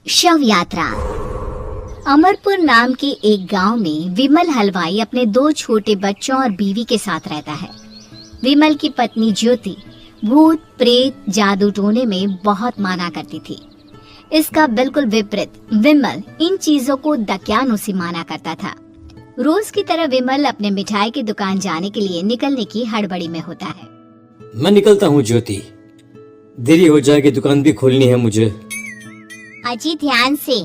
शव यात्रा। अमरपुर नाम के एक गांव में विमल हलवाई अपने 2 छोटे बच्चों और बीवी के साथ रहता है। विमल की पत्नी ज्योति भूत प्रेत जादू टोने में बहुत माना करती थी। इसका बिल्कुल विपरीत विमल इन चीजों को दकियानों से माना करता था। रोज की तरह विमल अपने मिठाई की दुकान जाने के लिए निकलने की हड़बड़ी में होता है। मैं निकलता हूँ ज्योति, देरी हो जाएगी, दुकान भी खोलनी है मुझे। अजी ध्यान से,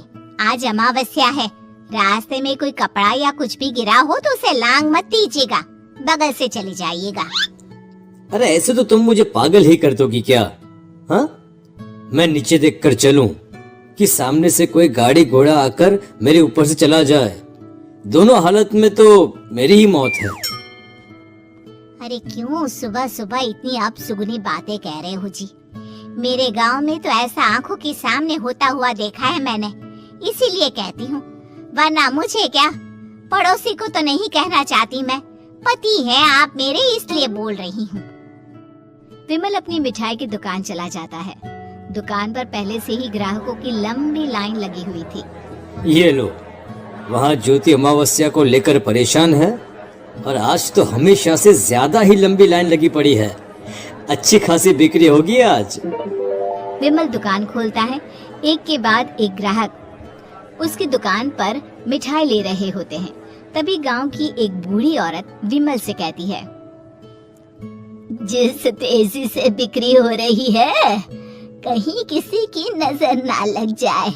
आज अमावस्या है। रास्ते में कोई कपड़ा या कुछ भी गिरा हो तो उसे लांग मत दीजिएगा, बगल से चले जाइएगा। अरे ऐसे तो तुम मुझे पागल ही कर दोगी क्या? हाँ, मैं नीचे देखकर चलूं कि सामने से कोई गाड़ी घोड़ा आकर मेरे ऊपर से चला जाए? दोनों हालत में तो मेरी ही मौत है। अरे क्यों सुबह सुबह इतनी अपशुगुनी बातें कह रहे हो जी? मेरे गांव में तो ऐसा आंखों के सामने होता हुआ देखा है मैंने, इसीलिए कहती हूँ। वरना मुझे क्या, पड़ोसी को तो नहीं कहना चाहती मैं, पति है आप मेरे, इसलिए बोल रही हूँ। विमल अपनी मिठाई की दुकान चला जाता है। दुकान पर पहले से ही ग्राहकों की लंबी लाइन लगी हुई थी। ये लो, वहाँ ज्योति अमावस्या को लेकर परेशान है और आज तो हमेशा से ज्यादा ही लंबी लाइन लगी पड़ी है। अच्छी खासी बिक्री होगी आज। विमल दुकान खोलता है। एक के बाद एक ग्राहक उसकी दुकान पर मिठाई ले रहे होते हैं। तभी गांव की एक बूढ़ी औरत विमल से कहती है, जिस तेजी से बिक्री हो रही है, कहीं किसी की नजर ना लग जाए,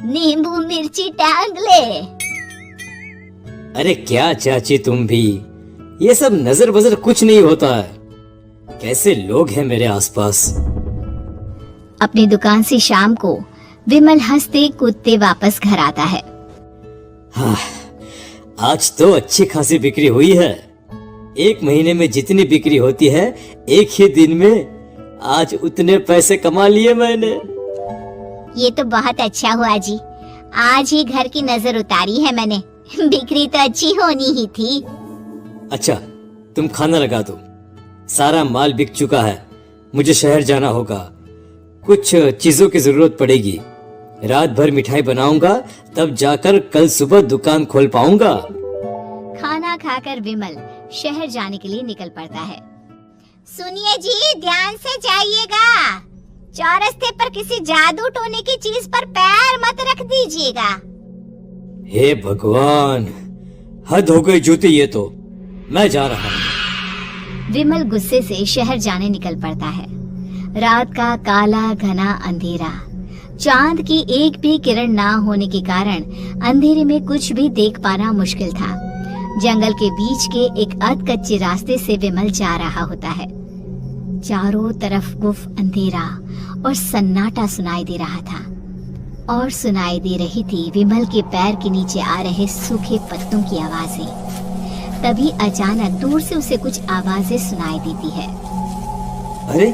नींबू मिर्ची टांग ले। अरे क्या चाची तुम भी, ये सब नजर बजर कुछ नहीं होता है। कैसे लोग हैं मेरे आसपास। अपनी दुकान से शाम को विमल हंसते कूदते वापस घर आता है। हाँ, आज तो अच्छी खासी बिक्री हुई है। 1 महीने में जितनी बिक्री होती है, एक ही दिन में आज उतने पैसे कमा लिए मैंने। ये तो बहुत अच्छा हुआ जी, आज ही घर की नजर उतारी है मैंने। बिक्री तो अच्छी होनी ही थी। अच्छा, तुम खाना लगा दो, सारा माल बिक चुका है। मुझे शहर जाना होगा, कुछ चीजों की जरूरत पड़ेगी। रात भर मिठाई बनाऊंगा, तब जाकर कल सुबह दुकान खोल पाऊंगा। खाना खाकर विमल शहर जाने के लिए निकल पड़ता है। सुनिए जी, ध्यान से जाइएगा, चौरस्ते पर किसी जादू टोने की चीज पर पैर मत रख दीजिएगा। हे भगवान, हद हो गई ज्योति, ये तो मैं जा रहा हूँ। विमल गुस्से से शहर जाने निकल पड़ता है। रात का काला घना अंधेरा, चांद की एक भी किरण ना होने के कारण अंधेरे में कुछ भी देख पाना मुश्किल था। जंगल के बीच के एक अधकच्चे रास्ते से विमल जा रहा होता है। चारों तरफ गुफ अंधेरा और सन्नाटा सुनाई दे रहा था, और सुनाई दे रही थी विमल के पैर के नीचे आ रहे सूखे पत्तों की आवाजें। तभी अचानक दूर से उसे कुछ आवाजें सुनाई देती है। अरे,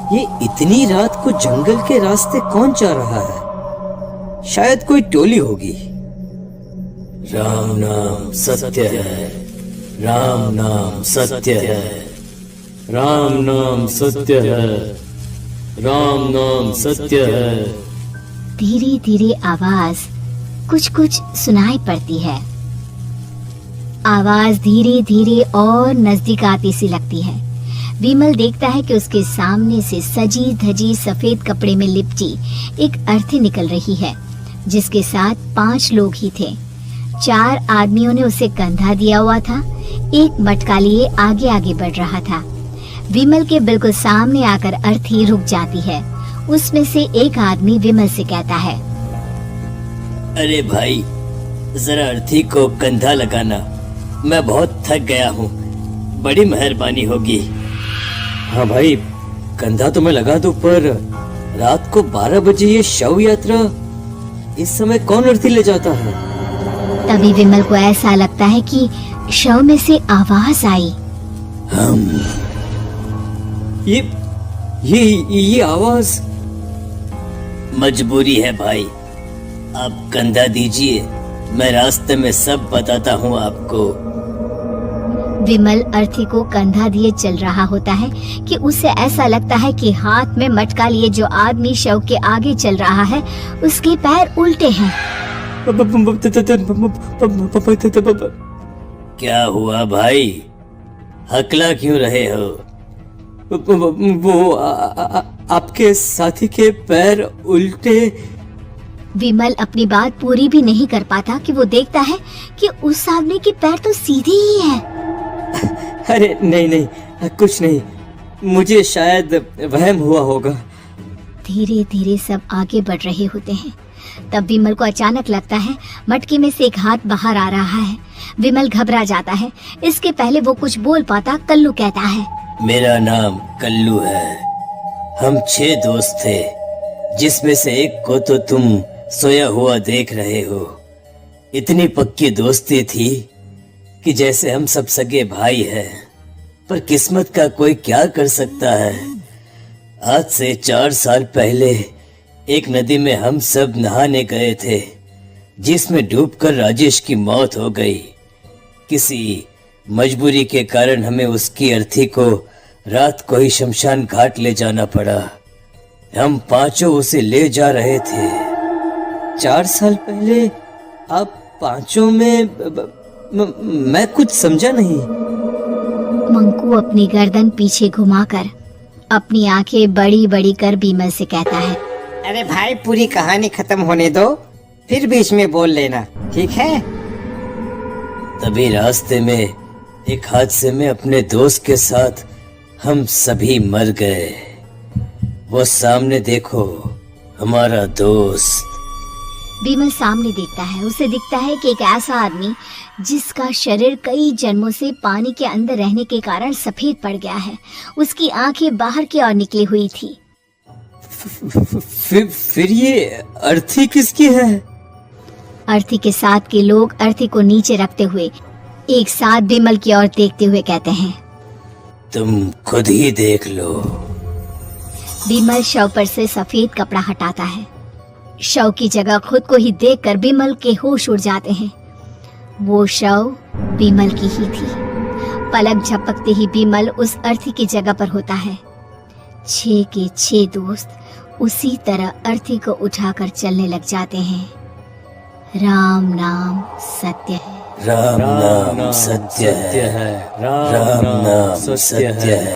ये इतनी रात को जंगल के रास्ते कौन जा रहा है? शायद कोई टोली होगी। राम नाम सत्य है, राम नाम सत्य है, राम नाम सत्य है, राम नाम सत्य है। धीरे धीरे आवाज कुछ कुछ सुनाई पड़ती है। आवाज धीरे धीरे और नजदीक आती सी लगती है। विमल देखता है कि उसके सामने से सजी धजी सफेद कपड़े में लिपटी एक अर्थी निकल रही है, जिसके साथ 5 लोग ही थे। 4 आदमियों ने उसे कंधा दिया हुआ था। एक मटका लिए आगे आगे बढ़ रहा था। विमल के बिल्कुल सामने आकर अर्थी रुक जाती है। उसमें से एक आदमी विमल से कहता है, अरे भाई, जरा अर्थी को कंधा लगाना, मैं बहुत थक गया हूँ, बड़ी मेहरबानी होगी। हाँ भाई, कंधा तो मैं लगा दूं, पर रात को 12 बजे ये शव यात्रा, इस समय कौन अर्थी ले जाता है? तभी विमल को ऐसा लगता है कि शव में से आवाज आई, हम ये आवाज। मजबूरी है भाई, आप कंधा दीजिए, मैं रास्ते में सब बताता हूँ आपको। विमल अर्थी को कंधा दिए चल रहा होता है कि उसे ऐसा लगता है कि हाथ में मटका लिए जो आदमी शव के आगे चल रहा है उसके पैर उल्टे हैं। क्या हुआ भाई, हकला क्यों रहे हो? वो आपके साथी के पैर उल्टे। विमल अपनी बात पूरी भी नहीं कर पाता कि वो देखता है कि उस आदमी के पैर तो सीधे ही है। अरे नहीं, कुछ नहीं, मुझे शायद वहम हुआ होगा। धीरे धीरे सब आगे बढ़ रहे होते हैं। तब विमल को अचानक लगता है मटके में से एक हाथ बाहर आ रहा है। विमल घबरा जाता है। इसके पहले वो कुछ बोल पाता, कल्लू कहता है, मेरा नाम कल्लू है। हम 6 दोस्त थे, जिसमें से एक को तो तुम सोया हुआ देख रहे हो। इतनी पक्की दोस्ती थी कि जैसे हम सब सगे भाई हैं। पर किस्मत का कोई क्या कर सकता है। आज से 4 साल पहले एक नदी में हम सब नहाने गए थे, जिसमें डूबकर राजेश की मौत हो गई। किसी मजबूरी के कारण हमें उसकी अर्थी को रात को ही शमशान घाट ले जाना पड़ा। हम 5 उसे ले जा रहे थे। 4 साल पहले आप 5 में मैं कुछ समझा नहीं। मंकू अपनी गर्दन पीछे घुमाकर अपनी आंखें बड़ी बड़ी कर बीमल से कहता है, अरे भाई, पूरी कहानी खत्म होने दो, फिर बीच में बोल लेना, ठीक है? तभी रास्ते में एक हादसे में अपने दोस्त के साथ हम सभी मर गए। वो सामने देखो, हमारा दोस्त। बीमल सामने देखता है। उसे दिखता है कि एक ऐसा आदमी जिसका शरीर कई जन्मों से पानी के अंदर रहने के कारण सफेद पड़ गया है। उसकी आंखें बाहर की ओर निकली हुई थी। फिर ये अर्थी किसकी है? अर्थी के साथ के लोग अर्थी को नीचे रखते हुए एक साथ बीमल की ओर देखते हुए कहते हैं, तुम खुद ही देख लो। बीमल शव पर से सफेद कपड़ा हटाता है। शव की जगह खुद को ही देखकर बीमल के होश उड़ जाते हैं। वो शव बीमल की ही थी। पलक झपकते ही बीमल उस अर्थी की जगह पर होता है। 6 के 6 दोस्त उसी तरह अर्थी को उठाकर चलने लग जाते हैं। राम नाम सत्य है। राम नाम सत्य है। राम नाम सत्य है।